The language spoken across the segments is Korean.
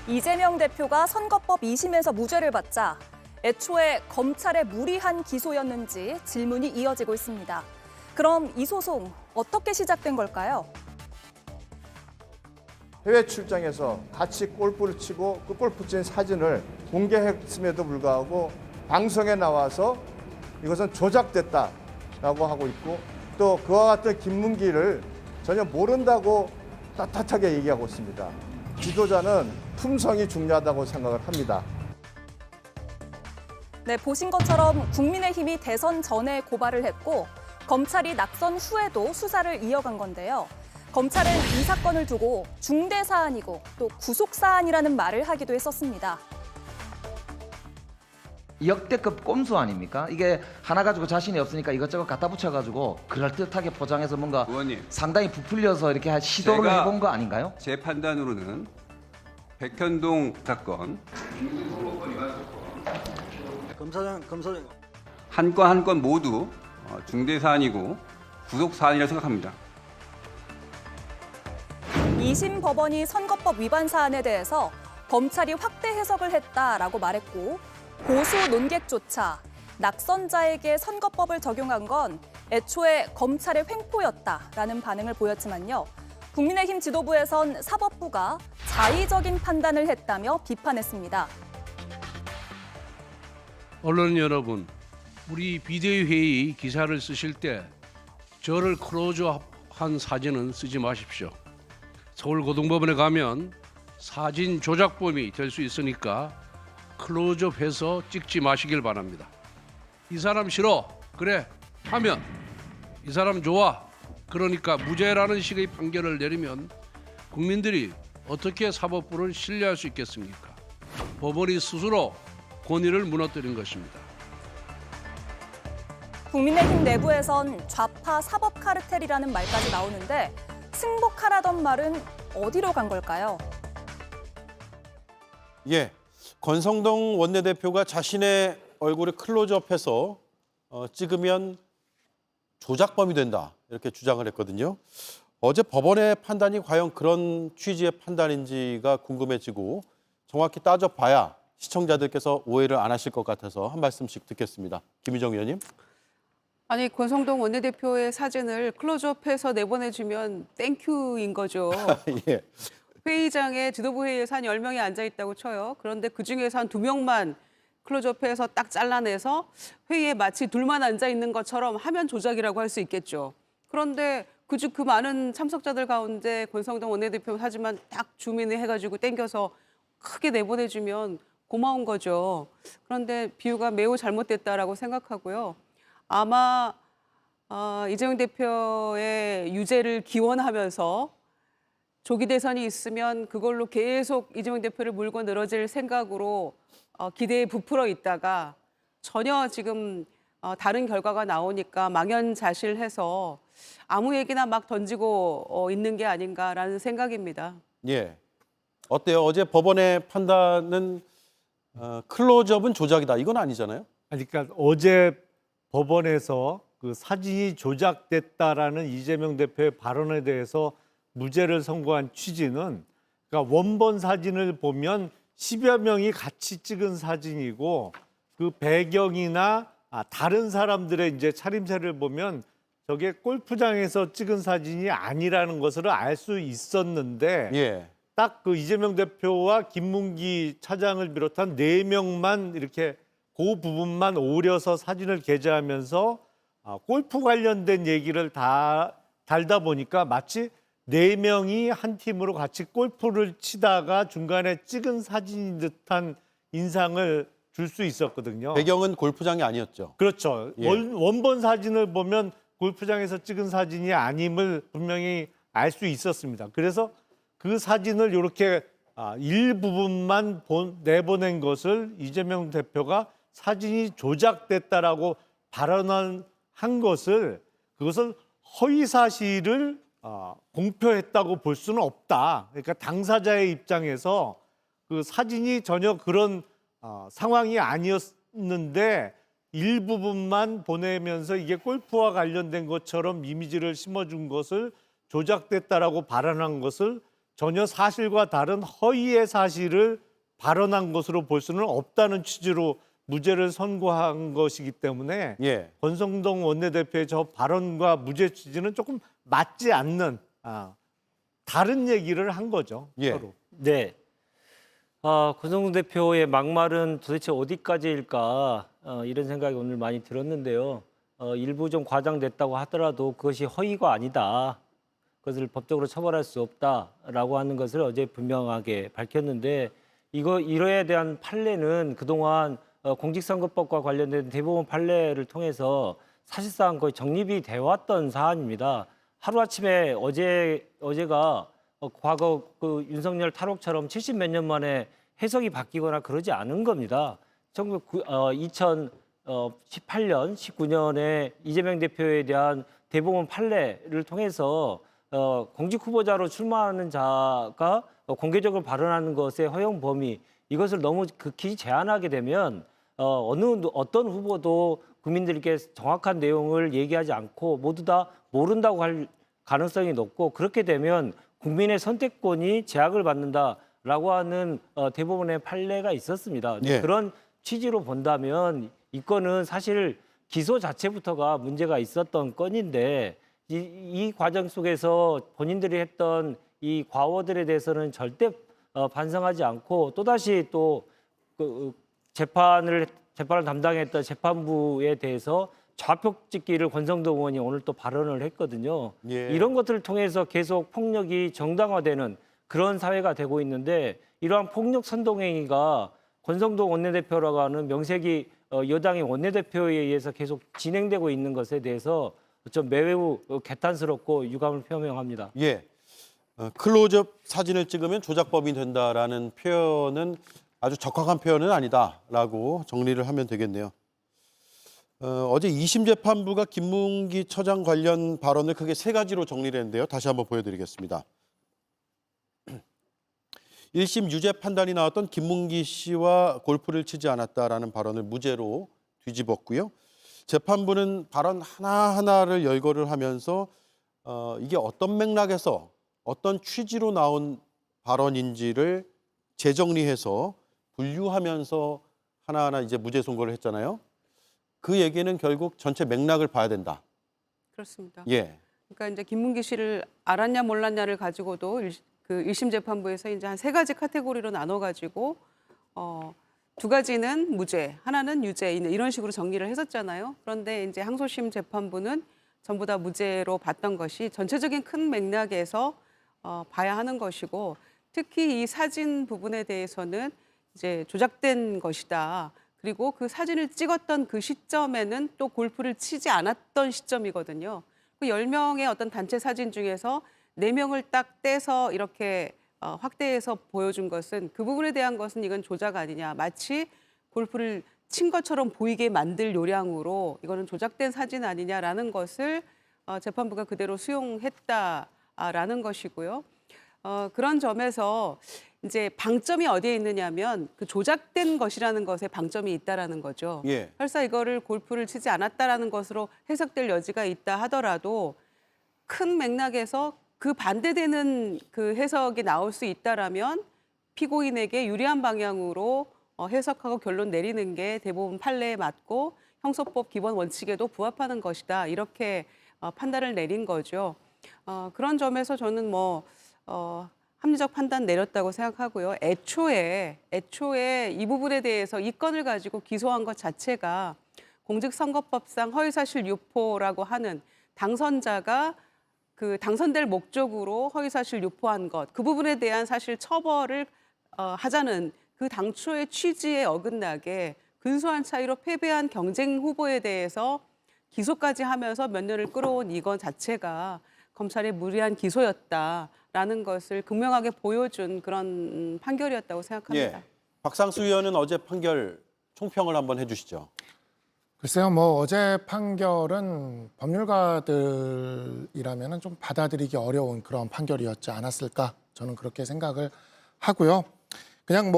이재명 대표가 선거법 2심에서 무죄를 받자 애초에 검찰의 무리한 기소였는지 질문이 이어지고 있습니다. 그럼 이 소송 어떻게 시작된 걸까요? 해외 출장에서 같이 골프를 치고 그 골프 친 사진을 공개했음에도 불구하고 방송에 나와서 이것은 조작됐다라고 하고 있고, 또 그와 같은 김문기를 전혀 모른다고 떳떳하게 얘기하고 있습니다. 지도자는 품성이 중요하다고 생각을 합니다. 네, 보신 것처럼 국민의힘이 대선 전에 고발을 했고 검찰이 낙선 후에도 수사를 이어간 건데요. 검찰은 이 사건을 두고 중대 사안이고 또 구속 사안이라는 말을 하기도 했었습니다. 역대급 꼼수 아닙니까? 이게 하나 가지고 자신이 없으니까 이것저것 갖다 붙여가지고 그럴듯하게 포장해서 뭔가 의원님, 상당히 부풀려서 이렇게 시도를 제가 해본 거 아닌가요? 제 판단으로는 백현동 사건 검사장 한 건 한 건 모두 중대 사안이고 구속 사안이라 생각합니다. 2심 법원이 선거법 위반 사안에 대해서 검찰이 확대 해석을 했다라고 말했고, 보수 논객조차 낙선자에게 선거법을 적용한 건 애초에 검찰의 횡포였다라는 반응을 보였지만요. 국민의힘 지도부에선 사법부가 자의적인 판단을 했다며 비판했습니다. 언론 여러분, 우리 비대위 회의 기사를 쓰실 때 저를 클로즈업한 사진은 쓰지 마십시오. 서울고등법원에 가면 사진 조작범이 될 수 있으니까 클로즈업해서 찍지 마시길 바랍니다. 이 사람 싫어, 그래, 하면 이 사람 좋아, 그러니까 무죄라는 식의 판결을 내리면 국민들이 어떻게 사법부를 신뢰할 수 있겠습니까? 법원이 스스로 권위를 무너뜨린 것입니다. 국민의힘 내부에선 좌파 사법 카르텔이라는 말까지 나오는데 승복하라던 말은 어디로 간 걸까요? 예, 권성동 원내대표가 자신의 얼굴을 클로즈업해서 찍으면 조작범이 된다 이렇게 주장을 했거든요. 어제 법원의 판단이 과연 그런 취지의 판단인지가 궁금해지고 정확히 따져봐야 시청자들께서 오해를 안 하실 것 같아서 한 말씀씩 듣겠습니다. 김희정 의원님. 아니, 권성동 원내대표의 사진을 클로즈업해서 내보내주면 땡큐인 거죠. 예. 회의장에 지도부 회의에서 한 10명이 앉아있다고 쳐요. 그런데 그중에서 한 2명만 클로즈업해서 딱 잘라내서 회의에 마치 둘만 앉아있는 것처럼 하면 조작이라고 할 수 있겠죠. 그런데 그 많은 참석자들 가운데 권성동 원내대표 사진만 딱 줌인을 해가지고 땡겨서 크게 내보내주면 고마운 거죠. 그런데 비유가 매우 잘못됐다라고 생각하고요. 아마 이재명 대표의 유죄를 기원하면서 조기 대선이 있으면 그걸로 계속 이재명 대표를 물고 늘어질 생각으로 기대에 부풀어 있다가 전혀 지금 다른 결과가 나오니까 망연자실해서 아무 얘기나 막 던지고 있는 게 아닌가라는 생각입니다. 예. 어때요? 어제 법원의 판단은 클로즈업은 조작이다. 이건 아니잖아요. 아니, 그러니까 어제 법원에서 그 사진이 조작됐다라는 이재명 대표의 발언에 대해서 무죄를 선고한 취지는, 그러니까 원본 사진을 보면 10여 명이 같이 찍은 사진이고 그 배경이나 다른 사람들의 이제 차림새를 보면 저게 골프장에서 찍은 사진이 아니라는 것을 알 수 있었는데 예. 딱 그 이재명 대표와 김문기 차장을 비롯한 4명만 이렇게 그 부분만 오려서 사진을 게재하면서 골프 관련된 얘기를 다 달다 보니까 마치 4명이 한 팀으로 같이 골프를 치다가 중간에 찍은 사진인 듯한 인상을 줄 수 있었거든요. 배경은 골프장이 아니었죠. 그렇죠. 예. 원본 사진을 보면 골프장에서 찍은 사진이 아님을 분명히 알 수 있었습니다. 그래서 그 사진을 이렇게 일부분만 내보낸 것을 이재명 대표가 사진이 조작됐다라고 발언한 것을, 그것을 허위 사실을 공표했다고 볼 수는 없다. 그러니까 당사자의 입장에서 그 사진이 전혀 그런 상황이 아니었는데 일부분만 보내면서 이게 골프와 관련된 것처럼 이미지를 심어준 것을 조작됐다라고 발언한 것을 전혀 사실과 다른 허위의 사실을 발언한 것으로 볼 수는 없다는 취지로 무죄를 선고한 것이기 때문에 예. 권성동 원내대표의 저 발언과 무죄 취지는 조금 맞지 않는 다른 얘기를 한 거죠. 예. 서로. 네. 권성동 대표의 막말은 도대체 어디까지일까 이런 생각이 오늘 많이 들었는데요. 일부 좀 과장됐다고 하더라도 그것이 허위가 아니다. 그것을 법적으로 처벌할 수 없다라고 하는 것을 어제 분명하게 밝혔는데 이거에 대한 판례는 그동안 공직선거법과 관련된 대법원 판례를 통해서 사실상 거의 정립이 되어 왔던 사안입니다. 하루아침에 어제가 과거 그 윤석열 탈옥처럼 70 몇 년 만에 해석이 바뀌거나 그러지 않은 겁니다. 2018년, 19년에 이재명 대표에 대한 대법원 판례를 통해서 공직 후보자로 출마하는 자가 공개적으로 발언하는 것의 허용 범위 이것을 너무 극히 제한하게 되면 어떤 후보도 국민들께 정확한 내용을 얘기하지 않고 모두 다 모른다고 할 가능성이 높고 그렇게 되면 국민의 선택권이 제약을 받는다라고 하는 대법원의 판례가 있었습니다. 예. 그런 취지로 본다면 이 건은 사실 기소 자체부터가 문제가 있었던 건인데 이 과정 속에서 본인들이 했던 이 과오들에 대해서는 절대 반성하지 않고 또다시 그 재판을 담당했던 재판부에 대해서 좌표찍기를 권성동 의원이 오늘 또 발언을 했거든요. 예. 이런 것들을 통해서 계속 폭력이 정당화되는 그런 사회가 되고 있는데 이러한 폭력 선동행위가 권성동 원내대표라고 하는 명색이 여당의 원내대표에 의해서 계속 진행되고 있는 것에 대해서 좀 매우 개탄스럽고 유감을 표명합니다. 예. 클로즈업 사진을 찍으면 조작법이 된다라는 표현은 아주 적확한 표현은 아니다라고 정리를 하면 되겠네요. 어제 2심 재판부가 김문기 처장 관련 발언을 크게 세 가지로 정리를 했는데요. 다시 한번 보여드리겠습니다. 1심 유죄 판단이 나왔던 김문기 씨와 골프를 치지 않았다라는 발언을 무죄로 뒤집었고요. 재판부는 발언 하나하나를 열거를 하면서 이게 어떤 맥락에서 어떤 취지로 나온 발언인지를 재정리해서 분류하면서 하나하나 이제 무죄 선고를 했잖아요. 그 얘기는 결국 전체 맥락을 봐야 된다. 그렇습니다. 예. 그러니까 이제 김문기 씨를 알았냐 몰랐냐를 가지고도 그 1심 재판부에서 이제 한 3가지 카테고리로 나눠가지고 두 가지는 무죄, 하나는 유죄 이런 식으로 정리를 했었잖아요. 그런데 이제 항소심 재판부는 전부 다 무죄로 봤던 것이 전체적인 큰 맥락에서 봐야 하는 것이고 특히 이 사진 부분에 대해서는 이제 조작된 것이다. 그리고 그 사진을 찍었던 그 시점에는 또 골프를 치지 않았던 시점이거든요. 그 10명의 어떤 단체 사진 중에서 4명을 딱 떼서 이렇게 확대해서 보여준 것은 그 부분에 대한 것은 이건 조작 아니냐. 마치 골프를 친 것처럼 보이게 만들 요량으로 이거는 조작된 사진 아니냐라는 것을 재판부가 그대로 수용했다라는 것이고요. 그런 점에서 이제 방점이 어디에 있느냐면 그 조작된 것이라는 것에 방점이 있다라는 거죠. 예. 설사 이거를 골프를 치지 않았다라는 것으로 해석될 여지가 있다 하더라도 큰 맥락에서 그 반대되는 그 해석이 나올 수 있다라면 피고인에게 유리한 방향으로 해석하고 결론 내리는 게 대법원 판례에 맞고 형사법 기본 원칙에도 부합하는 것이다. 이렇게 판단을 내린 거죠. 그런 점에서 저는 합리적 판단 내렸다고 생각하고요. 애초에 이 부분에 대해서 이 건을 가지고 기소한 것 자체가 공직선거법상 허위사실 유포라고 하는 당선자가 그 당선될 목적으로 허위사실 유포한 것, 그 부분에 대한 사실 처벌을 하자는 그 당초의 취지에 어긋나게 근소한 차이로 패배한 경쟁 후보에 대해서 기소까지 하면서 몇 년을 끌어온 이건 자체가 검찰의 무리한 기소였다라는 것을 극명하게 보여준 그런 판결이었다고 생각합니다. 예. 박상수 의원은 어제 판결 총평을 한번 해주시죠. 글쎄요, 어제 판결은 법률가들이라면 좀 받아들이기 어려운 그런 판결이었지 않았을까 저는 그렇게 생각을 하고요. 그냥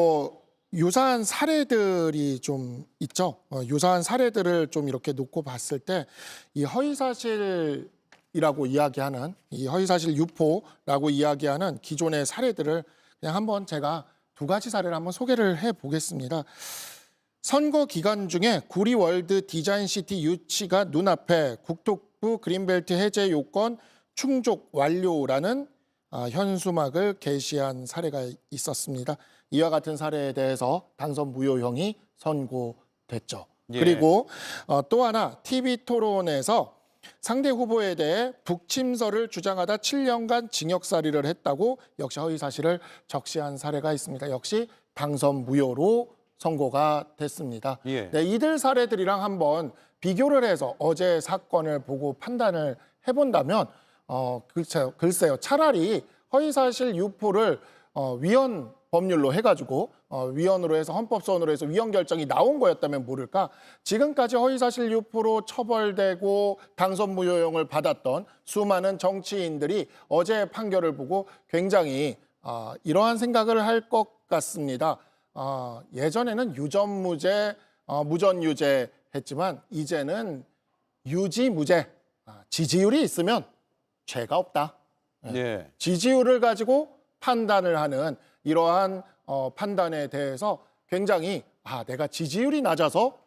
유사한 사례들이 좀 있죠. 유사한 사례들을 좀 이렇게 놓고 봤을 때 이 허위사실 이라고 이야기하는 이 허위사실 유포라고 이야기하는 기존의 사례들을 그냥 한번 제가 두 가지 사례를 한번 소개를 해보겠습니다. 선거 기간 중에 구리월드 디자인시티 유치가 눈앞에 국토부 그린벨트 해제 요건 충족 완료라는 현수막을 게시한 사례가 있었습니다. 이와 같은 사례에 대해서 당선 무효형이 선고됐죠. 예. 그리고 또 하나 TV토론에서 상대 후보에 대해 북침설을 주장하다 7년간 징역살이를 했다고 역시 허위사실을 적시한 사례가 있습니다. 역시 당선 무효로 선고가 됐습니다. 예. 네, 이들 사례들이랑 한번 비교를 해서 어제 사건을 보고 판단을 해본다면 글쎄요. 차라리 허위사실 유포를 위헌 법률로 해가지고 위헌으로 해서 헌법소원으로 해서 위헌 결정이 나온 거였다면 모를까. 지금까지 허위사실 유포로 처벌되고 당선 무효형을 받았던 수많은 정치인들이 어제 판결을 보고 굉장히 이러한 생각을 할 것 같습니다. 예전에는 유전무죄, 무전유죄 했지만 이제는 유지무죄, 지지율이 있으면 죄가 없다. 예. 지지율을 가지고 판단을 하는 이러한 판단에 대해서 굉장히 내가 지지율이 낮아서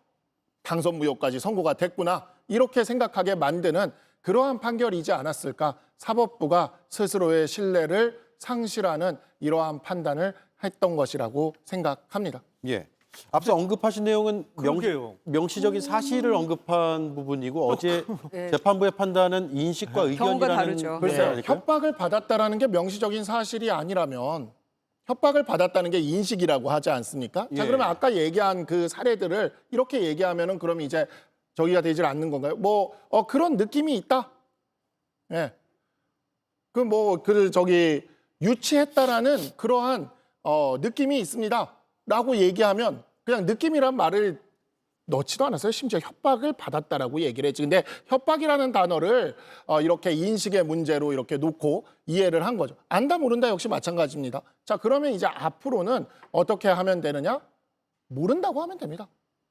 당선 무효까지 선고가 됐구나 이렇게 생각하게 만드는 그러한 판결이지 않았을까. 사법부가 스스로의 신뢰를 상실하는 이러한 판단을 했던 것이라고 생각합니다. 예. 앞서 언급하신 내용은 그러게요. 명시적인 사실을 언급한 부분이고 어제 네. 재판부의 판단은 인식과 의견이라는 다르죠. 게 글쎄요, 아닐까요? 협박을 받았다라는 게 명시적인 사실이 아니라면 협박을 받았다는 게 인식이라고 하지 않습니까? 자, 예. 그러면 아까 얘기한 그 사례들을 이렇게 얘기하면은 그럼 이제 저기가 되질 않는 건가요? 그런 느낌이 있다. 예. 유치했다라는 그러한 느낌이 있습니다라고 얘기하면 그냥 느낌이란 말을 넣지도 않았어요. 심지어 협박을 받았다라고 얘기를 했지. 근데 협박이라는 단어를 이렇게 인식의 문제로 이렇게 놓고 이해를 한 거죠. 안다 모른다 역시 마찬가지입니다. 자, 그러면 이제 앞으로는 어떻게 하면 되느냐? 모른다고 하면 됩니다.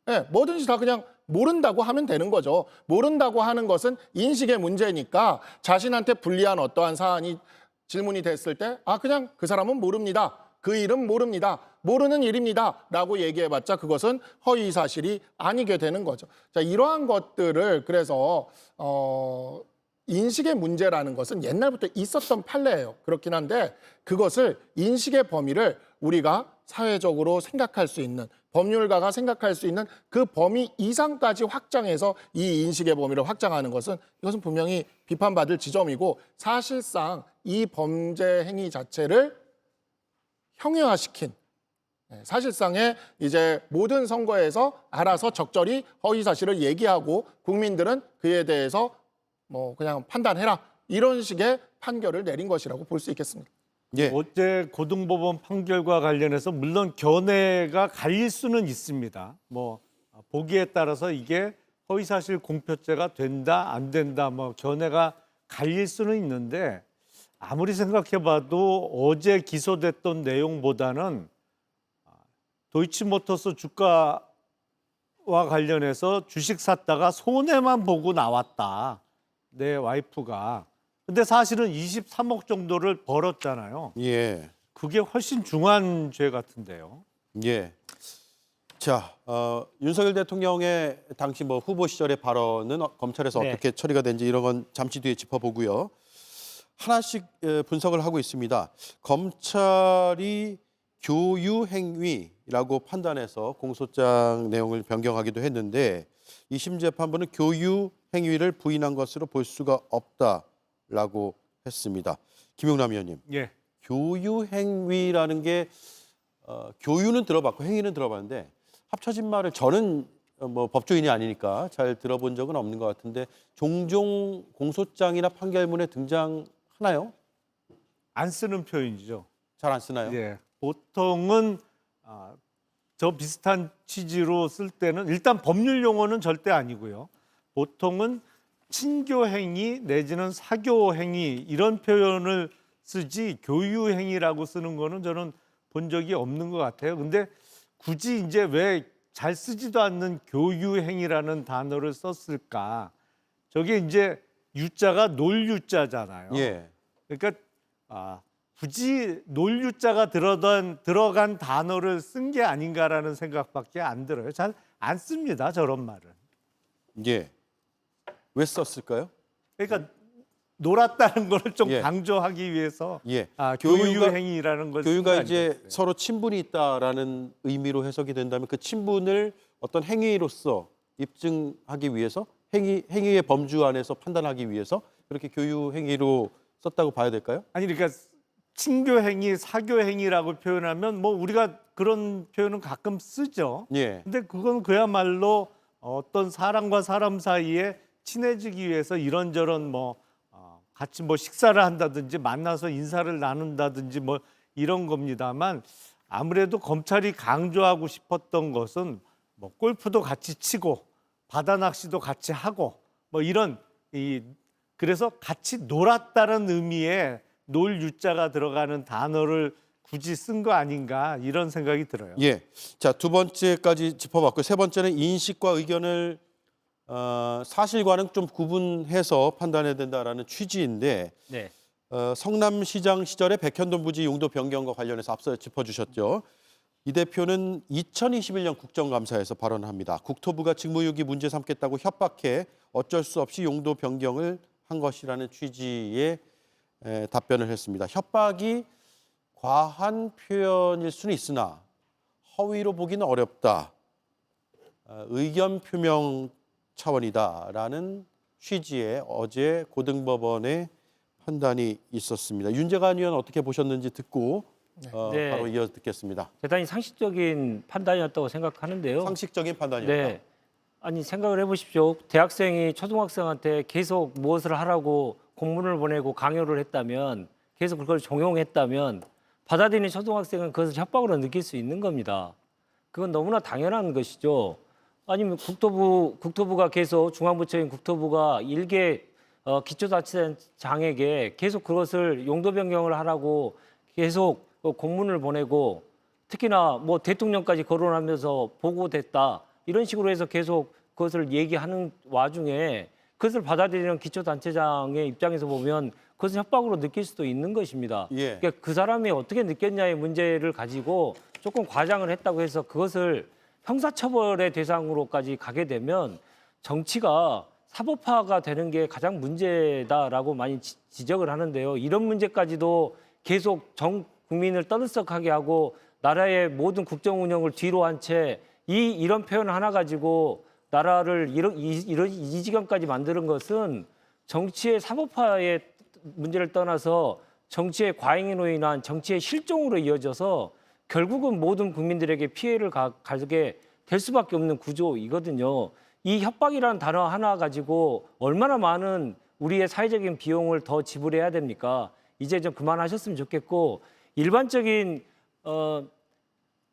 예, 뭐든지 다 그냥 모른다고 하면 되는 거죠. 모른다고 하는 것은 인식의 문제니까 자신한테 불리한 어떠한 사안이 질문이 됐을 때 그냥 그 사람은 모릅니다. 그 일은 모릅니다. 모르는 일입니다. 라고 얘기해봤자 그것은 허위사실이 아니게 되는 거죠. 자, 이러한 것들을 그래서 인식의 문제라는 것은 옛날부터 있었던 판례예요. 그렇긴 한데 그것을 인식의 범위를 우리가 사회적으로 생각할 수 있는 법률가가 생각할 수 있는 그 범위 이상까지 확장해서 이 인식의 범위를 확장하는 것은 이것은 분명히 비판받을 지점이고 사실상 이 범죄 행위 자체를 형해화시킨 사실상의 이제 모든 선거에서 알아서 적절히 허위 사실을 얘기하고 국민들은 그에 대해서 그냥 판단해라 이런 식의 판결을 내린 것이라고 볼 수 있겠습니다. 예. 어제 고등법원 판결과 관련해서 물론 견해가 갈릴 수는 있습니다. 보기에 따라서 이게 허위사실 공표죄가 된다 안 된다 견해가 갈릴 수는 있는데 아무리 생각해봐도 어제 기소됐던 내용보다는 도이치모터스 주가와 관련해서 주식 샀다가 손해만 보고 나왔다. 내 와이프가. 근데 사실은 23억 정도를 벌었잖아요. 예. 그게 훨씬 중한 죄 같은데요. 예. 자, 윤석열 대통령의 당시 후보 시절의 발언은 검찰에서 네. 어떻게 처리가 된지 이런 건 잠시 뒤에 짚어보고요. 하나씩 분석을 하고 있습니다. 검찰이 교유행위라고 판단해서 공소장 내용을 변경하기도 했는데 2심 재판부는 교유행위를 부인한 것으로 볼 수가 없다라고 했습니다. 김용남 의원님, 예. 교유행위라는 게 교유는 들어봤고 행위는 들어봤는데 합쳐진 말을 저는 법조인이 아니니까 잘 들어본 적은 없는 것 같은데 종종 공소장이나 판결문에 등장하나요? 안 쓰는 표현이죠. 잘 안 쓰나요? 예. 보통은 저 비슷한 취지로 쓸 때는 일단 법률 용어는 절대 아니고요. 보통은 친교행위 내지는 사교행위 이런 표현을 쓰지 교유행위라고 쓰는 거는 저는 본 적이 없는 것 같아요. 근데 굳이 이제 왜 잘 쓰지도 않는 교유행위라는 단어를 썼을까? 저게 이제 유자가 놀유자잖아요. 예. 그러니까 굳이 놀유자가 들어간 단어를 쓴 게 아닌가라는 생각밖에 안 들어요. 잘 안 씁니다, 저런 말은. 예. 왜 썼을까요? 그러니까 놀았다는 걸 좀 예. 강조하기 위해서 예. 교유 행위라는 걸 교유가 쓴거 이제 아니겠어요? 서로 친분이 있다라는 의미로 해석이 된다면 그 친분을 어떤 행위로서 입증하기 위해서 행위의 범주 안에서 판단하기 위해서 그렇게 교유 행위로 썼다고 봐야 될까요? 아니 그러니까 친교 행위, 사교 행위라고 표현하면 뭐 우리가 그런 표현은 가끔 쓰죠. 예. 근데 그건 그야말로 어떤 사람과 사람 사이에 친해지기 위해서 이런저런 같이 식사를 한다든지 만나서 인사를 나눈다든지 이런 겁니다만 아무래도 검찰이 강조하고 싶었던 것은 골프도 같이 치고 바다 낚시도 같이 하고 이런 그래서 같이 놀았다는 의미의 놀 유자가 들어가는 단어를 굳이 쓴 거 아닌가 이런 생각이 들어요. 예. 자, 두 번째까지 짚어봤고 세 번째는 인식과 의견을 사실과는 좀 구분해서 판단해야 된다라는 취지인데 네. 성남시장 시절에 백현동 부지 용도 변경과 관련해서 앞서 짚어주셨죠. 이 대표는 2021년 국정감사에서 발언합니다. 국토부가 직무유기 문제 삼겠다고 협박해 어쩔 수 없이 용도 변경을 한 것이라는 취지의 답변을 했습니다. 협박이 과한 표현일 수는 있으나 허위로 보기는 어렵다. 의견 표명 차원이다라는 취지의 어제 고등법원의 판단이 있었습니다. 윤재관 의원 어떻게 보셨는지 듣고 네. 바로 이어 듣겠습니다. 대단히 상식적인 판단이었다고 생각하는데요. 상식적인 판단이었다. 네. 아니 생각을 해보십시오. 대학생이 초등학생한테 계속 무엇을 하라고 공문을 보내고 강요를 했다면 계속 그걸 종용했다면 받아들이는 초등학생은 그것을 협박으로 느낄 수 있는 겁니다. 그건 너무나 당연한 것이죠. 아니면 국토부가 계속 중앙부처인 국토부가 일개 기초자치단체장에게 계속 그것을 용도 변경을 하라고 계속 공문을 보내고 특히나 대통령까지 거론하면서 보고됐다 이런 식으로 해서 계속 그것을 얘기하는 와중에 그것을 받아들이는 기초단체장의 입장에서 보면 그것을 협박으로 느낄 수도 있는 것입니다. 예. 그러니까 그 사람이 어떻게 느꼈냐의 문제를 가지고 조금 과장을 했다고 해서 그것을 형사처벌의 대상으로까지 가게 되면 정치가 사법화가 되는 게 가장 문제다라고 많이 지적을 하는데요. 이런 문제까지도 계속 전 국민을 떠들썩하게 하고 나라의 모든 국정 운영을 뒤로 한 채 이런 표현 하나 가지고 나라를 이 지경까지 만드는 것은 정치의 사법화의 문제를 떠나서 정치의 과잉으로 인한 정치의 실종으로 이어져서 결국은 모든 국민들에게 피해를 가게 될 수밖에 없는 구조이거든요. 이 협박이라는 단어 하나 가지고 얼마나 많은 우리의 사회적인 비용을 더 지불해야 됩니까? 이제 좀 그만하셨으면 좋겠고 일반적인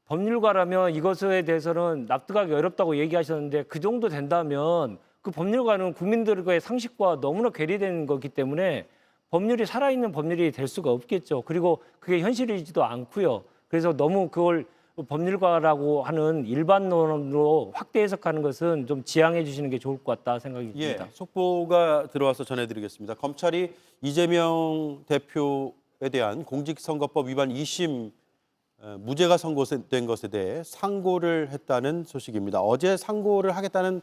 법률가라면 이것에 대해서는 납득하기 어렵다고 얘기하셨는데 그 정도 된다면 그 법률가는 국민들과의 상식과 너무나 괴리되는 거기 때문에 법률이 살아있는 법률이 될 수가 없겠죠. 그리고 그게 현실이지도 않고요. 그래서 너무 그걸 법률가라고 하는 일반론으로 확대 해석하는 것은 좀 지양해 주시는 게 좋을 것 같다 생각이 듭니다. 속보가 들어와서 전해드리겠습니다. 검찰이 이재명 대표에 대한 공직선거법 위반 2심 무죄가 선고된 것에 대해 상고를 했다는 소식입니다. 어제 상고를 하겠다는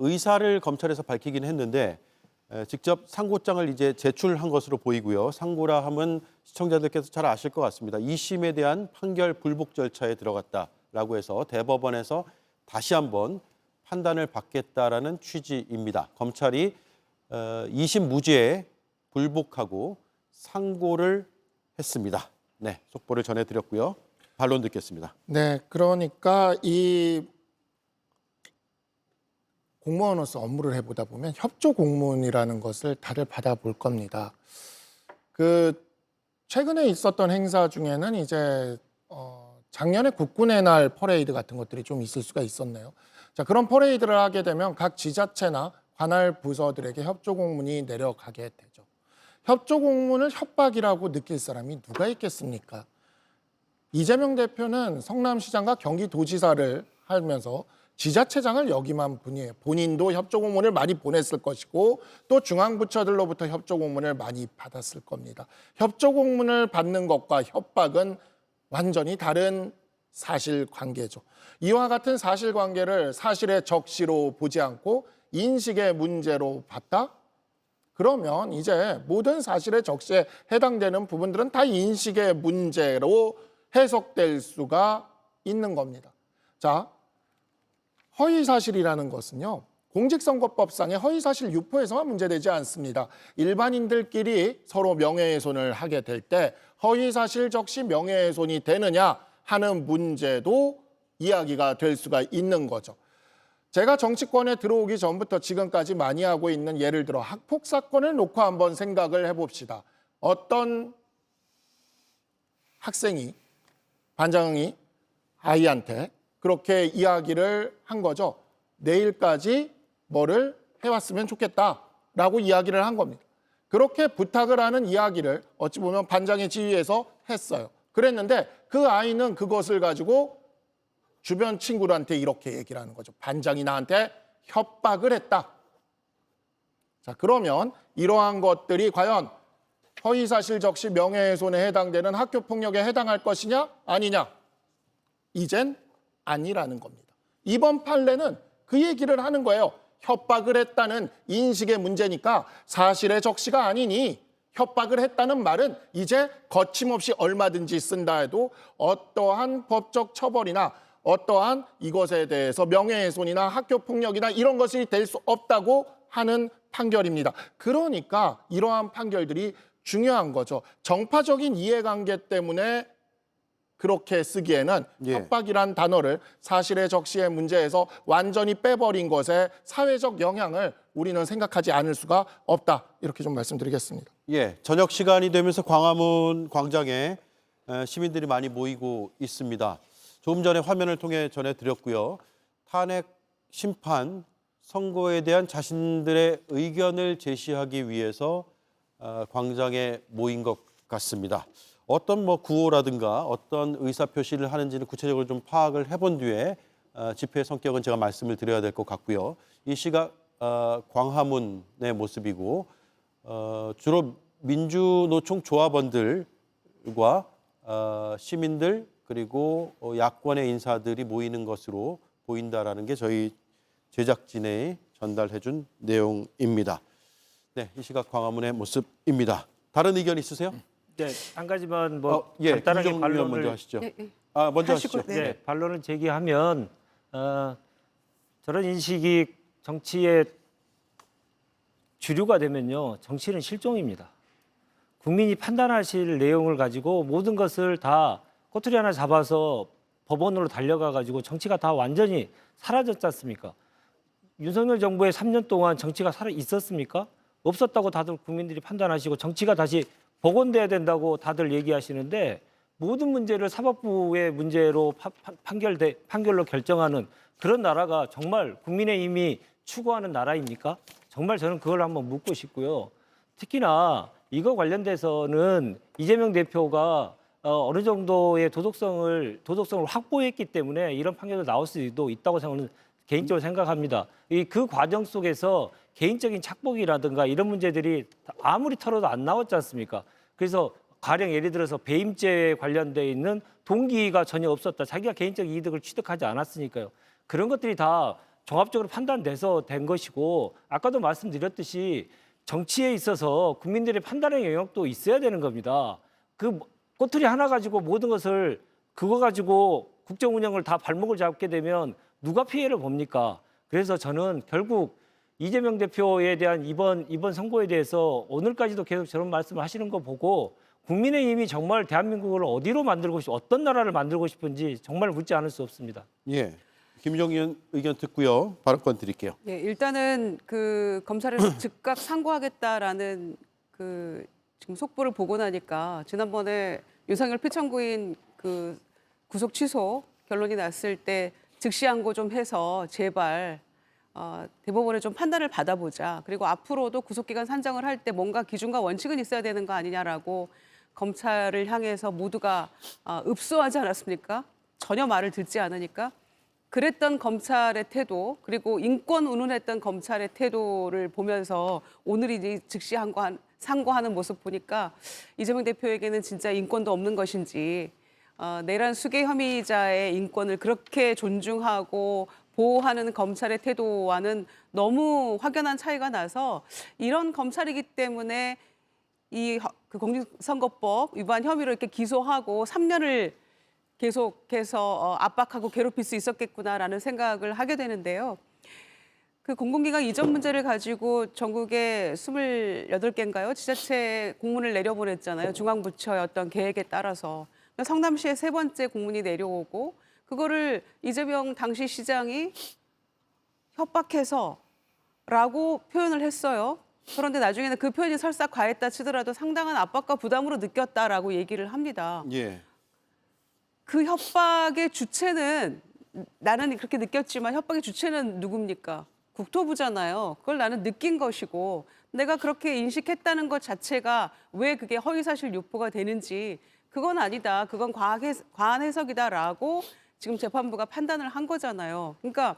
의사를 검찰에서 밝히긴 했는데 직접 상고장을 이제 제출한 것으로 보이고요. 상고라 함은 시청자들께서 잘 아실 것 같습니다. 2심에 대한 판결 불복 절차에 들어갔다라고 해서 대법원에서 다시 한번 판단을 받겠다라는 취지입니다. 검찰이 2심 무죄에 불복하고 상고를 했습니다. 네, 속보를 전해드렸고요. 반론 듣겠습니다. 네, 그러니까 이 공무원으로서 업무를 해보다 보면 협조 공문이라는 것을 다들 받아볼 겁니다. 최근에 있었던 행사 중에는 이제 작년에 국군의 날 퍼레이드 같은 것들이 좀 있을 수가 있었네요. 자, 그런 퍼레이드를 하게 되면 각 지자체나 관할 부서들에게 협조 공문이 내려가게 되죠. 협조 공문을 협박이라고 느낄 사람이 누가 있겠습니까? 이재명 대표는 성남시장과 경기도지사를 하면서 지자체장을 역임한 분이에요. 본인도 협조 공문을 많이 보냈을 것이고 또 중앙부처들로부터 협조 공문을 많이 받았을 겁니다. 협조 공문을 받는 것과 협박은 완전히 다른 사실관계죠. 이와 같은 사실관계를 사실의 적시로 보지 않고 인식의 문제로 봤다? 그러면 이제 모든 사실의 적시에 해당되는 부분들은 다 인식의 문제로 해석될 수가 있는 겁니다. 자, 허위사실이라는 것은요, 공직선거법상의 허위사실 유포에서만 문제되지 않습니다. 일반인들끼리 서로 명예훼손을 하게 될 때 허위사실 적시 명예훼손이 되느냐 하는 문제도 이야기가 될 수가 있는 거죠. 제가 정치권에 들어오기 전부터 지금까지 많이 하고 있는, 예를 들어 학폭 사건을 놓고 한번 생각을 해봅시다. 어떤 학생이, 반장이 아이한테 그렇게 이야기를 한 거죠. 내일까지 뭐를 해왔으면 좋겠다라고 이야기를 한 겁니다. 그렇게 부탁을 하는 이야기를 어찌 보면 반장의 지휘에서 했어요. 그랬는데 그 아이는 그것을 가지고 주변 친구들한테 이렇게 얘기를 하는 거죠. 반장이 나한테 협박을 했다. 자, 그러면 이러한 것들이 과연 허위사실 적시 명예훼손에 해당되는 학교폭력에 해당할 것이냐 아니냐? 이젠 아니라는 겁니다. 이번 판례는 그 얘기를 하는 거예요. 협박을 했다는 인식의 문제니까 사실의 적시가 아니니 협박을 했다는 말은 이제 거침없이 얼마든지 쓴다 해도 어떠한 법적 처벌이나 어떠한 이것에 대해서 명예훼손이나 학교폭력이나 이런 것이 될 수 없다고 하는 판결입니다. 그러니까 이러한 판결들이 중요한 거죠. 정파적인 이해관계 때문에 그렇게 쓰기에는 협박이란 단어를 사실의 적시의 문제에서 완전히 빼버린 것에 사회적 영향을 우리는 생각하지 않을 수가 없다. 이렇게 좀 말씀드리겠습니다. 예, 저녁 시간이 되면서 광화문 광장에 시민들이 많이 모이고 있습니다. 조금 전에 화면을 통해 전해드렸고요. 탄핵, 심판, 선거에 대한 자신들의 의견을 제시하기 위해서 광장에 모인 것 같습니다. 어떤 구호라든가 어떤 의사표시를 하는지는 구체적으로 좀 파악을 해본 뒤에 집회의 성격은 제가 말씀을 드려야 될 것 같고요. 이 시각 광화문의 모습이고 주로 민주노총 조합원들과 시민들 그리고 야권의 인사들이 모이는 것으로 보인다라는 게 저희 제작진이 전달해준 내용입니다. 네, 이 시각 광화문의 모습입니다. 다른 의견 있으세요? 네, 한 가지만 예, 간단하게 김정민 의원 먼저 반론을 하시죠. 예, 예. 먼저 하시고, 하시죠. 네, 반론을 제기하면 저런 인식이 정치의 주류가 되면요, 정치는 실종입니다. 국민이 판단하실 내용을 가지고 모든 것을 다 꼬투리 하나 잡아서 법원으로 달려가 가지고 정치가 다 완전히 사라졌지 않습니까? 윤석열 정부의 3년 동안 정치가 살아 있었습니까? 없었다고 다들 국민들이 판단하시고 정치가 다시 복원돼야 된다고 다들 얘기하시는데 모든 문제를 사법부의 문제로 판결로 결정하는 그런 나라가 정말 국민의힘이 추구하는 나라입니까? 정말 저는 그걸 한번 묻고 싶고요. 특히나 이거 관련돼서는 이재명 대표가 어느 정도의 도덕성을 확보했기 때문에 이런 판결도 나올 수도 있다고 저는 개인적으로 생각합니다. 그 과정 속에서 개인적인 착복이라든가 이런 문제들이 아무리 털어도 안 나왔지 않습니까? 그래서 가령 예를 들어서 배임죄에 관련돼 있는 동기가 전혀 없었다. 자기가 개인적 이득을 취득하지 않았으니까요. 그런 것들이 다 종합적으로 판단돼서 된 것이고 아까도 말씀드렸듯이 정치에 있어서 국민들의 판단의 영역도 있어야 되는 겁니다. 그 꼬투리 하나 가지고 모든 것을 그거 가지고 국정 운영을 다 발목을 잡게 되면 누가 피해를 봅니까? 그래서 저는 결국 이재명 대표에 대한 이번 선거에 대해서 오늘까지도 계속 저런 말씀을 하시는 거 보고 국민의힘이 정말 대한민국을 어디로 만들고 어떤 나라를 만들고 싶은지 정말 묻지 않을 수 없습니다. 예, 김종인 의견 듣고요. 발언권 드릴게요. 예, 일단은 그 검찰을 즉각 상고하겠다라는 그 지금 속보를 보고 나니까 지난번에 윤석열 피청구인 그 구속 취소 결론이 났을 때 즉시 항고 좀 해서 제발 대법원에 좀 판단을 받아보자. 그리고 앞으로도 구속기간 산정을 할 때 뭔가 기준과 원칙은 있어야 되는 거 아니냐라고 검찰을 향해서 모두가 읍소하지 않았습니까? 전혀 말을 듣지 않으니까 그랬던 검찰의 태도 그리고 인권 운운했던 검찰의 태도를 보면서 오늘이 이제 즉시 상고하는 모습 보니까 이재명 대표에게는 진짜 인권도 없는 것인지 내란 수괴 혐의자의 인권을 그렇게 존중하고 보호하는 검찰의 태도와는 너무 확연한 차이가 나서 이런 검찰이기 때문에 그 공직선거법 위반 혐의로 이렇게 기소하고 3년을 계속해서 압박하고 괴롭힐 수 있었겠구나라는 생각을 하게 되는데요. 그 공공기관 이전 문제를 가지고 전국에 28개인가요? 지자체 공문을 내려보냈잖아요. 중앙부처의 어떤 계획에 따라서. 성남시에 3번째 공문이 내려오고 그거를 이재명 당시 시장이 협박해서라고 표현을 했어요. 그런데 나중에는 그 표현이 설사 과했다 치더라도 상당한 압박과 부담으로 느꼈다라고 얘기를 합니다. 예. 그 협박의 주체는 나는 그렇게 느꼈지만 협박의 주체는 누굽니까? 국토부잖아요. 그걸 나는 느낀 것이고 내가 그렇게 인식했다는 것 자체가 왜 그게 허위사실 유포가 되는지 그건 아니다. 그건 과한 해석이다라고 지금 재판부가 판단을 한 거잖아요. 그러니까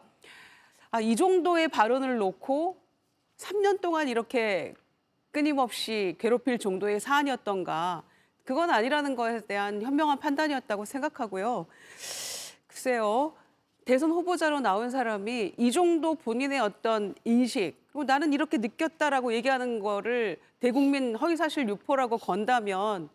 이 정도의 발언을 놓고 3년 동안 이렇게 끊임없이 괴롭힐 정도의 사안이었던가 그건 아니라는 것에 대한 현명한 판단이었다고 생각하고요. 글쎄요. 대선 후보자로 나온 사람이 이 정도 본인의 어떤 인식 그리고 나는 이렇게 느꼈다라고 얘기하는 거를 대국민 허위사실 유포라고 건다면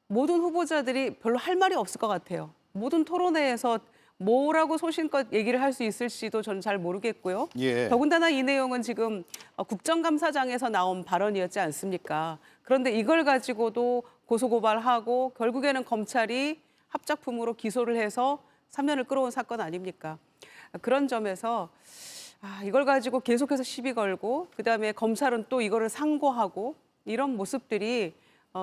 모든 후보자들이 별로 할 말이 없을 것 같아요. 모든 토론회에서 뭐라고 소신껏 얘기를 할 수 있을지도 저는 잘 모르겠고요. 예. 더군다나 이 내용은 지금 국정감사장에서 나온 발언이었지 않습니까? 그런데 이걸 가지고도 고소고발하고 결국에는 검찰이 합작품으로 기소를 해서 3년을 끌어온 사건 아닙니까? 그런 점에서 이걸 가지고 계속해서 시비 걸고 그다음에 검찰은 또 이거를 상고하고 이런 모습들이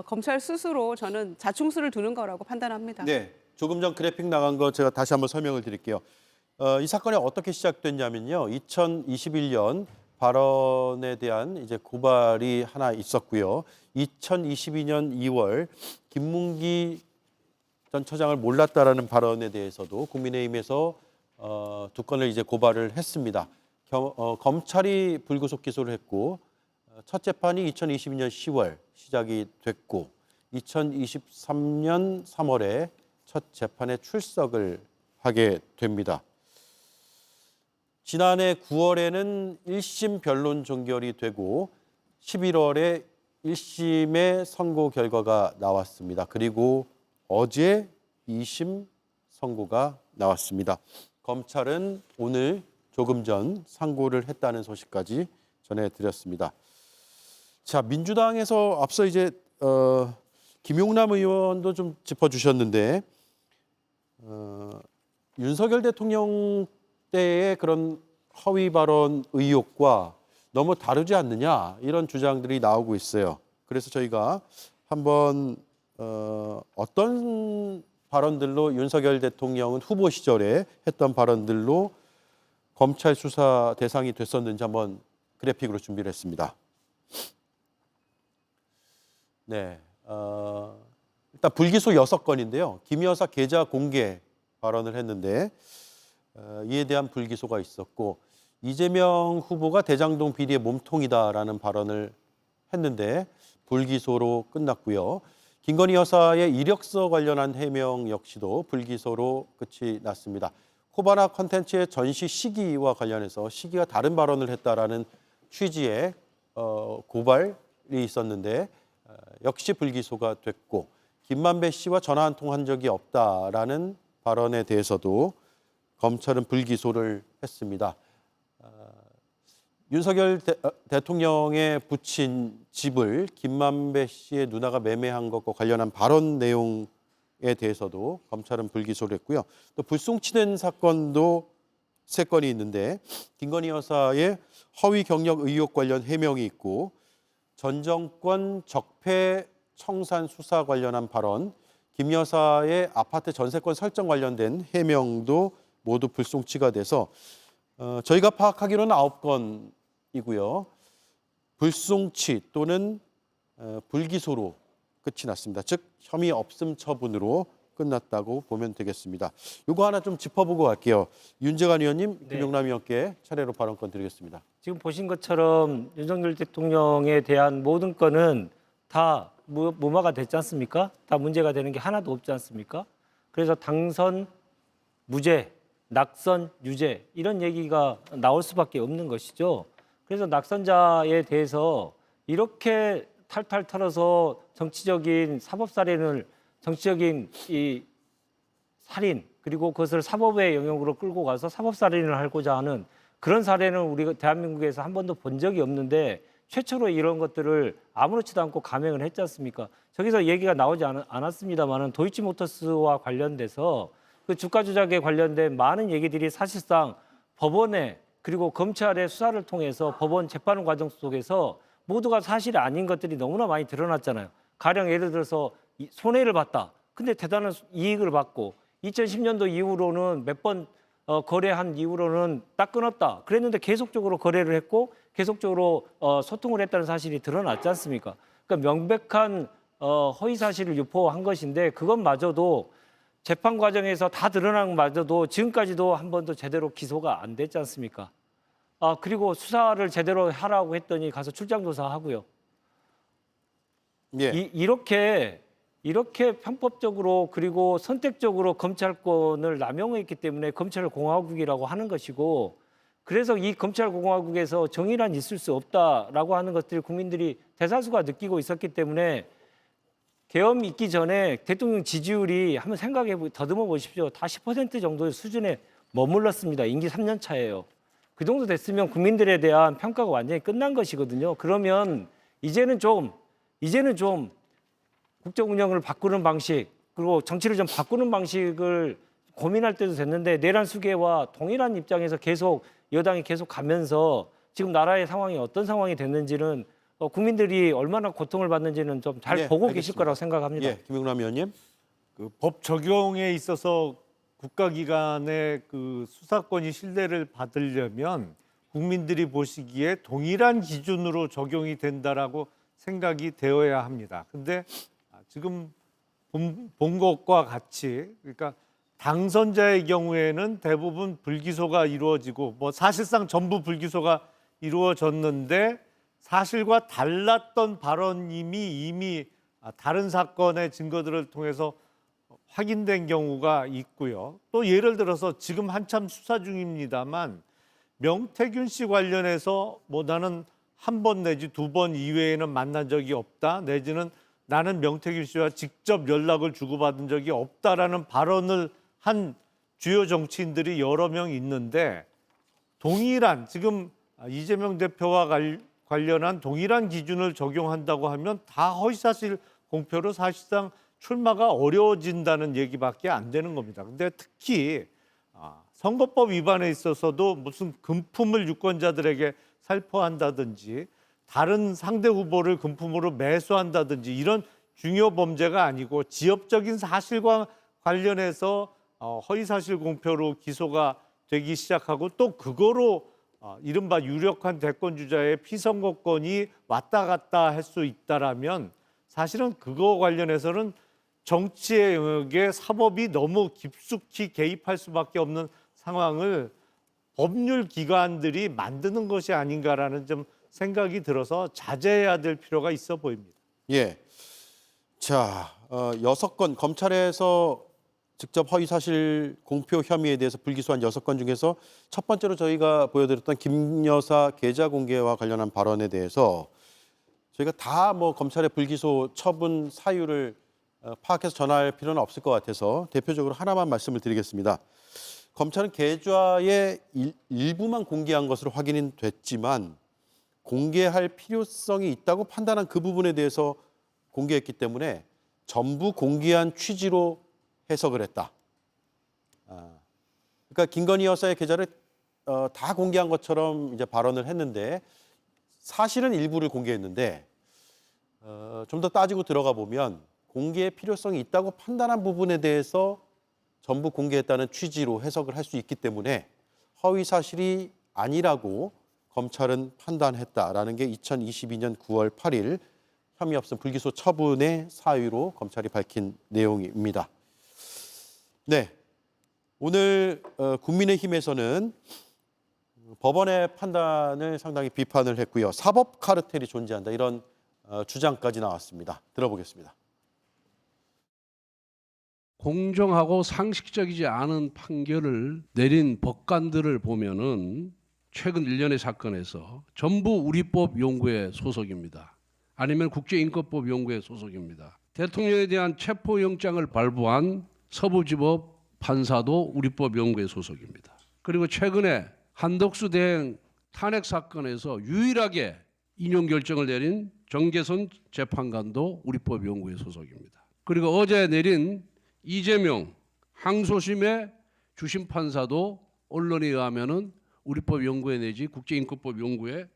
검찰 스스로 저는 자충수를 두는 거라고 판단합니다. 네. 조금 전 그래픽 나간 거 제가 다시 한번 설명을 드릴게요. 이 사건이 어떻게 시작됐냐면요. 2021년 발언에 대한 이제 고발이 하나 있었고요. 2022년 2월 김문기 전 처장을 몰랐다라는 발언에 대해서도 국민의힘에서 2건을 이제 고발을 했습니다. 검찰이 불구속 기소를 했고 첫 재판이 2022년 10월 시작이 됐고 2023년 3월에 첫 재판에 출석을 하게 됩니다. 지난해 9월에는 1심 변론 종결이 되고 11월에 1심의 선고 결과가 나왔습니다. 그리고 어제 2심 선고가 나왔습니다. 검찰은 오늘 조금 전 상고를 했다는 소식까지 전해드렸습니다. 자, 민주당에서 앞서 이제 김용남 의원도 좀 짚어주셨는데 윤석열 대통령 때의 그런 허위 발언 의혹과 너무 다르지 않느냐 이런 주장들이 나오고 있어요. 그래서 저희가 한번 어떤 발언들로 윤석열 대통령은 후보 시절에 했던 발언들로 검찰 수사 대상이 됐었는지 한번 그래픽으로 준비를 했습니다. 네, 일단 불기소 6건인데요. 김 여사 계좌 공개 발언을 했는데 이에 대한 불기소가 있었고 이재명 후보가 대장동 비리의 몸통이다라는 발언을 했는데 불기소로 끝났고요. 김건희 여사의 이력서 관련한 해명 역시도 불기소로 끝이 났습니다. 코바나 콘텐츠의 전시 시기와 관련해서 시기가 다른 발언을 했다라는 취지의 고발이 있었는데 역시 불기소가 됐고 김만배 씨와 전화 한 통 한 적이 없다라는 발언에 대해서도 검찰은 불기소를 했습니다. 윤석열 대통령의 부친 집을 김만배 씨의 누나가 매매한 것과 관련한 발언 내용에 대해서도 검찰은 불기소를 했고요. 또 불송치된 사건도 3건이 있는데 김건희 여사의 허위 경력 의혹 관련 해명이 있고 전 정권 적폐 청산 수사 관련한 발언, 김 여사의 아파트 전세권 설정 관련된 해명도 모두 불송치가 돼서 저희가 파악하기로는 9건이고요. 불송치 또는 불기소로 끝이 났습니다. 즉 혐의 없음 처분으로 끝났다고 보면 되겠습니다. 이거 하나 좀 짚어보고 갈게요. 윤재관 의원님, 김용남 의원께 차례로 발언권 드리겠습니다. 지금 보신 것처럼 윤석열 대통령에 대한 모든 건은 다 무마가 됐지 않습니까? 다 문제가 되는 게 하나도 없지 않습니까? 그래서 당선, 무죄, 낙선, 유죄 이런 얘기가 나올 수밖에 없는 것이죠. 그래서 낙선자에 대해서 이렇게 탈탈 털어서 정치적인 사법살인을 정치적인 이 살인 그리고 그것을 사법의 영역으로 끌고 가서 사법살인을 하고자 하는 그런 사례는 우리가 대한민국에서 한 번도 본 적이 없는데 최초로 이런 것들을 아무렇지도 않고 감행을 했지 않습니까? 저기서 얘기가 나오지 않았습니다만은 도이치모터스와 관련돼서 그 주가 조작에 관련된 많은 얘기들이 사실상 법원에 그리고 검찰의 수사를 통해서 법원 재판 과정 속에서 모두가 사실이 아닌 것들이 너무나 많이 드러났잖아요. 가령 예를 들어서 손해를 봤다. 근데 대단한 이익을 받고 2010년도 이후로는 몇 번 거래한 이후로는 딱 끊었다. 그랬는데 계속적으로 거래를 했고 계속적으로 소통을 했다는 사실이 드러났지 않습니까? 그러니까 명백한 허위 사실을 유포한 것인데 그것마저도 재판 과정에서 다 드러난 것마저도 지금까지도 한 번도 제대로 기소가 안 됐지 않습니까? 그리고 수사를 제대로 하라고 했더니 가서 출장 조사하고요. 예. 이렇게 편법적으로 그리고 선택적으로 검찰권을 남용했기 때문에 검찰공화국이라고 하는 것이고 그래서 이 검찰공화국에서 정의란 있을 수 없다라고 하는 것들을 국민들이 대다수가 느끼고 있었기 때문에 계엄이 있기 전에 대통령 지지율이 한번 더듬어 보십시오. 다 10% 정도의 수준에 머물렀습니다. 임기 3년 차예요. 그 정도 됐으면 국민들에 대한 평가가 완전히 끝난 것이거든요. 그러면 이제는 좀 국정 운영을 바꾸는 방식 그리고 정치를 좀 바꾸는 방식을 고민할 때도 됐는데 내란 수계와 동일한 입장에서 계속 여당이 계속 가면서 지금 나라의 상황이 어떤 상황이 됐는지는 국민들이 얼마나 고통을 받는지는 좀 잘 예, 보고 알겠습니다. 계실 거라고 생각합니다. 예, 김용남 의원님. 그 법 적용에 있어서 국가기관의 그 수사권이 신뢰를 받으려면 국민들이 보시기에 동일한 기준으로 적용이 된다라고 생각이 되어야 합니다. 근데 지금 본 것과 같이 그러니까 당선자의 경우에는 대부분 불기소가 이루어지고 뭐 사실상 전부 불기소가 이루어졌는데 사실과 달랐던 발언임이 이미 다른 사건의 증거들을 통해서 확인된 경우가 있고요. 또 예를 들어서 지금 한참 수사 중입니다만 명태균 씨 관련해서 뭐 나는 한 번 내지 두 번 이외에는 만난 적이 없다 내지는 나는 명태균 씨와 직접 연락을 주고받은 적이 없다라는 발언을 한 주요 정치인들이 여러 명 있는데 동일한 지금 이재명 대표와 관련한 동일한 기준을 적용한다고 하면 다 허위사실 공표로 사실상 출마가 어려워진다는 얘기밖에 안 되는 겁니다. 근데 특히 선거법 위반에 있어서도 무슨 금품을 유권자들에게 살포한다든지 다른 상대 후보를 금품으로 매수한다든지 이런 중요 범죄가 아니고 지역적인 사실과 관련해서 허위사실 공표로 기소가 되기 시작하고 또 그거로 이른바 유력한 대권주자의 피선거권이 왔다 갔다 할 수 있다라면 사실은 그거 관련해서는 정치의 영역에 사법이 너무 깊숙이 개입할 수밖에 없는 상황을 법률 기관들이 만드는 것이 아닌가라는 좀 생각이 들어서 자제해야 될 필요가 있어 보입니다. 예. 자, 6건 검찰에서 직접 허위사실 공표 혐의에 대해서 불기소한 6건 중에서 첫 번째로 저희가 보여드렸던 김 여사 계좌 공개와 관련한 발언에 대해서 저희가 다 뭐 검찰의 불기소 처분 사유를 파악해서 전할 필요는 없을 것 같아서 대표적으로 하나만 말씀을 드리겠습니다. 검찰은 계좌의 일부만 공개한 것으로 확인이 됐지만 공개할 필요성이 있다고 판단한 그 부분에 대해서 공개했기 때문에 전부 공개한 취지로 해석을 했다. 그러니까 김건희 여사의 계좌를 다 공개한 것처럼 이제 발언을 했는데 사실은 일부를 공개했는데 좀 더 따지고 들어가 보면 공개의 필요성이 있다고 판단한 부분에 대해서 전부 공개했다는 취지로 해석을 할 수 있기 때문에 허위 사실이 아니라고 검찰은 판단했다라는 게 2022년 9월 8일 혐의 없음 불기소 처분의 사유로 검찰이 밝힌 내용입니다. 네, 오늘 국민의힘에서는 법원의 판단을 상당히 비판을 했고요. 사법 카르텔이 존재한다 이런 주장까지 나왔습니다. 들어보겠습니다. 공정하고 상식적이지 않은 판결을 내린 법관들을 보면은 최근 일련의 사건에서 전부 우리법 연구회 소속입니다. 아니면 국제인권법 연구회 소속입니다. 대통령에 대한 체포영장을 발부한 서부지법 판사도 우리법 연구회 소속입니다. 그리고 최근에 한덕수 대행 탄핵 사건에서 유일하게 인용 결정을 내린 정계선 재판관도 우리법 연구회 소속입니다. 그리고 어제 내린 이재명 항소심의 주심 판사도 언론에 의하면은 우리법 연구회 내지 국제인권법 연구회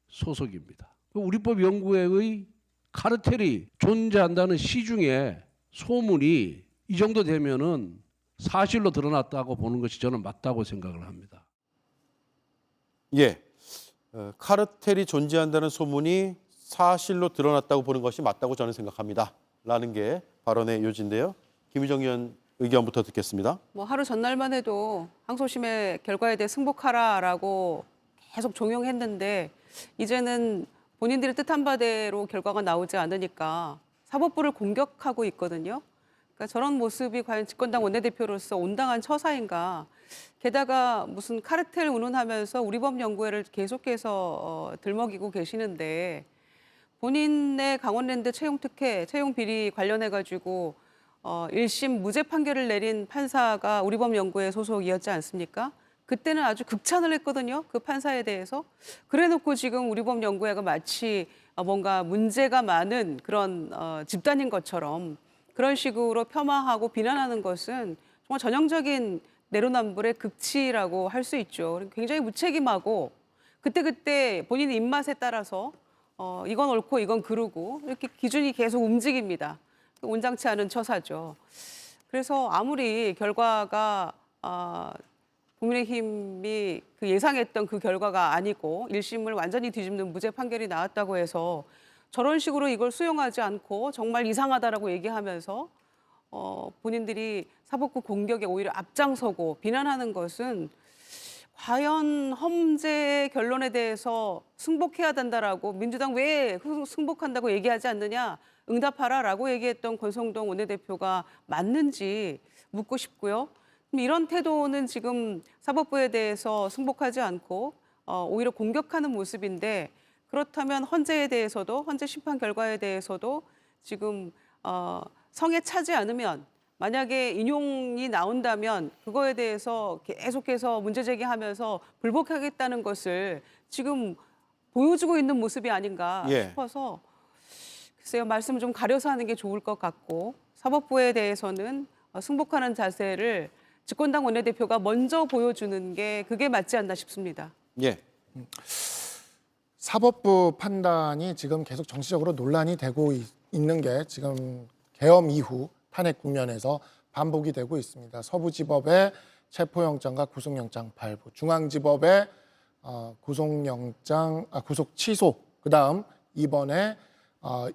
소속입니다. 우리법 연구회의 카르텔이 존재한다는 시중에 소문이 이 정도 되면은 사실로 드러났다고 보는 것이 저는 맞다고 생각을 합니다. 예, 카르텔이 존재한다는 소문이 사실로 드러났다고 보는 것이 맞다고 저는 생각합니다. 라는 게 발언의 요지인데요. 김희정 의원 의견부터 듣겠습니다. 뭐 하루 전날만 해도 항소심의 결과에 대해 승복하라라고 계속 종용했는데 이제는 본인들이 뜻한 바대로 결과가 나오지 않으니까 사법부를 공격하고 있거든요. 그러니까 저런 모습이 과연 집권당 원내대표로서 온당한 처사인가. 게다가 무슨 카르텔 운운하면서 우리법 연구회를 계속해서 들먹이고 계시는데 본인의 강원랜드 채용 특혜, 채용 비리 관련해가지고 1심 무죄 판결을 내린 판사가 우리법 연구회 소속이었지 않습니까? 그때는 아주 극찬을 했거든요. 그 판사에 대해서. 그래놓고 지금 우리법 연구회가 마치 뭔가 문제가 많은 그런 집단인 것처럼 그런 식으로 폄하하고 비난하는 것은 정말 전형적인 내로남불의 극치라고 할 수 있죠. 굉장히 무책임하고 그때그때 본인의 입맛에 따라서 이건 옳고 이건 그르고 이렇게 기준이 계속 움직입니다. 온당치 않은 처사죠. 그래서 아무리 결과가 국민의힘이 그 예상했던 그 결과가 아니고 1심을 완전히 뒤집는 무죄 판결이 나왔다고 해서 저런 식으로 이걸 수용하지 않고 정말 이상하다라고 얘기하면서 본인들이 사법부 공격에 오히려 앞장서고 비난하는 것은 과연 험죄 결론에 대해서 승복해야 된다라고 민주당 왜 승복한다고 얘기하지 않느냐 응답하라라고 얘기했던 권성동 원내대표가 맞는지 묻고 싶고요. 이런 태도는 지금 사법부에 대해서 승복하지 않고 오히려 공격하는 모습인데 그렇다면 헌재에 대해서도 헌재 심판 결과에 대해서도 지금 성에 차지 않으면 만약에 인용이 나온다면 그거에 대해서 계속해서 문제 제기하면서 불복하겠다는 것을 지금 보여주고 있는 모습이 아닌가 싶어서 글쎄요, 말씀 좀 가려서 하는 게 좋을 것 같고 사법부에 대해서는 승복하는 자세를 집권당 원내대표가 먼저 보여주는 게 그게 맞지 않나 싶습니다. 예. 사법부 판단이 지금 계속 정치적으로 논란이 되고 있는 게 지금 계엄 이후 탄핵 국면에서 반복이 되고 있습니다. 서부지법의 체포영장과 구속영장 발부, 중앙지법의 구속 취소, 그다음 이번에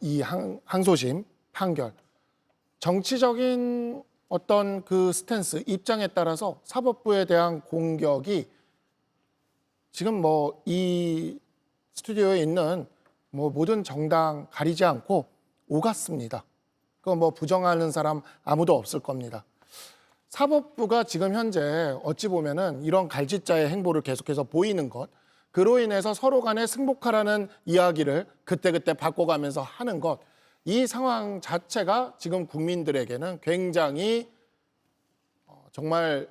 이 항소심 판결. 정치적인 어떤 그 스탠스, 입장에 따라서 사법부에 대한 공격이 지금 뭐 이 스튜디오에 있는 뭐 모든 정당 가리지 않고 오갔습니다. 그거 뭐 부정하는 사람 아무도 없을 겁니다. 사법부가 지금 현재 어찌 보면은 이런 갈짓자의 행보를 계속해서 보이는 것, 그로 인해서 서로 간에 승복하라는 이야기를 그때그때 바꿔가면서 하는 것, 이 상황 자체가 지금 국민들에게는 굉장히 정말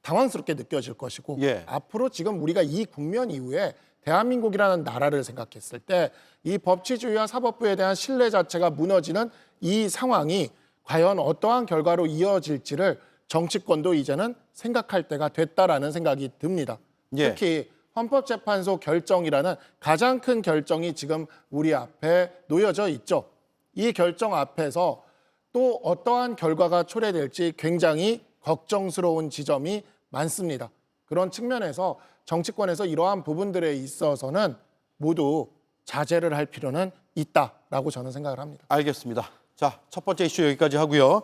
당황스럽게 느껴질 것이고 앞으로 지금 우리가 이 국면 이후에 대한민국이라는 나라를 생각했을 때 이 법치주의와 사법부에 대한 신뢰 자체가 무너지는 이 상황이 과연 어떠한 결과로 이어질지를 정치권도 이제는 생각할 때가 됐다라는 생각이 듭니다. 특히 헌법재판소 결정이라는 가장 큰 결정이 지금 우리 앞에 놓여져 있죠. 이 결정 앞에서 또 어떠한 결과가 초래될지 굉장히 걱정스러운 지점이 많습니다. 그런 측면에서 정치권에서 이러한 부분들에 있어서는 모두 자제를 할 필요는 있다라고 저는 생각을 합니다. 알겠습니다. 자, 첫 번째 이슈 여기까지 하고요.